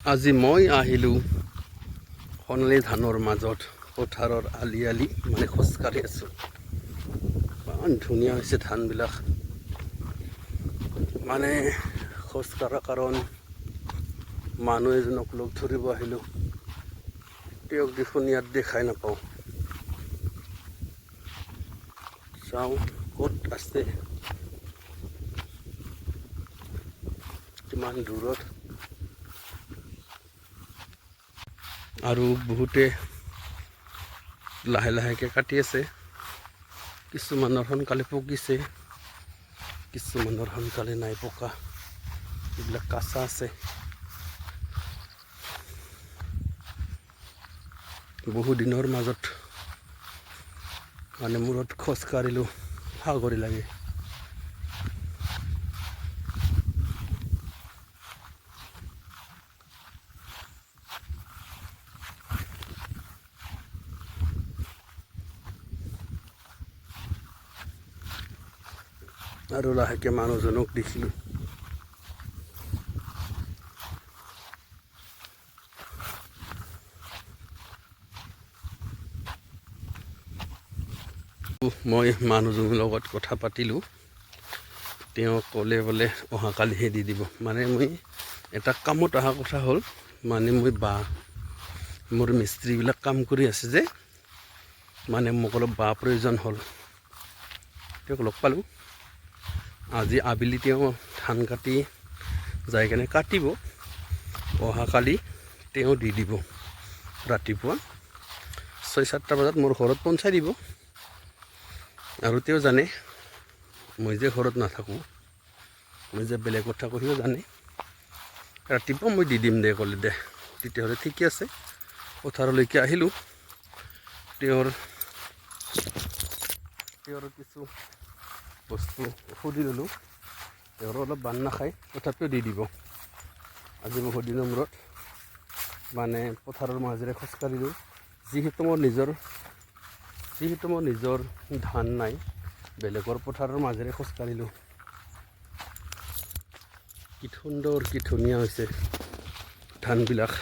আজি মই আহিলোঁ সোণালী ধানৰ মাজত পথাৰৰ আলি আলি মানে খোজকাঢ়ি আছোঁ। ইমান ধুনীয়া হৈছে ধানবিলাক, মানে খোজকাঢ়াৰ কাৰণ মানুহ এজনক লগ ধৰিব আহিলোঁ। তেওঁক দেখোন ইয়াত দেখাই নাপাওঁ। চাওঁ ক'ত আছে, কিমান দূৰত। আৰু বহুতে লাহে লাহেকৈ কাটি আছে। কিছুমানৰ সোনকালে পকিছে, কিছুমানৰ সোনকালে নাই পকা, এইবিলাক কাঁচা আছে। বহু দিনৰ মাজত মানে মূৰত খোজ কাঢ়িলোঁ, ভাগৰি লাগে। আৰু লাহেকৈ মানুহজনক দেখিলোঁ। মই মানুহজনৰ লগত কথা পাতিলোঁ। তেওঁ ক'লে বোলে অহাকালিহে দি দিব। মানে মই এটা কামত অহা কথা হ'ল, মানে মই মোৰ মিস্ত্ৰীবিলাক কাম কৰি আছে যে, মানে মোক অলপ প্ৰয়োজন হ'ল। তেওঁক লগ পালোঁ। আজি আবেলি তেওঁ ধান কাটি যাই কেনে কাটিব, অহাকালি তেওঁ দি দিব। ৰাতিপুৱা 6-7টা বজাত মোৰ ঘৰত পঞ্চাই দিব। আৰু তেওঁ জানে মই যে ঘৰত নাথাকোঁ, মই যে বেলেগত থাকোঁ, সিও জানে। ৰাতিপুৱা মই দি দিম দে ক'লে। দে তেতিয়াহ'লে ঠিকে আছে। পথাৰলৈকে আহিলোঁ। তেওঁৰ কিছু বস্তু সুধি ল'লোঁ। তেওঁৰো অলপ বান নাখায়, তথাপিও দি দিব। আজি বহুত দিনৰ মূৰত মানে পথাৰৰ মাজেৰে খোজকাঢ়িলোঁ। যিহেতু মোৰ নিজৰ ধান নাই, বেলেগৰ পথাৰৰ মাজেৰে খোজকাঢ়িলোঁ। কি সুন্দৰ, কি ধুনীয়া হৈছে ধানবিলাক।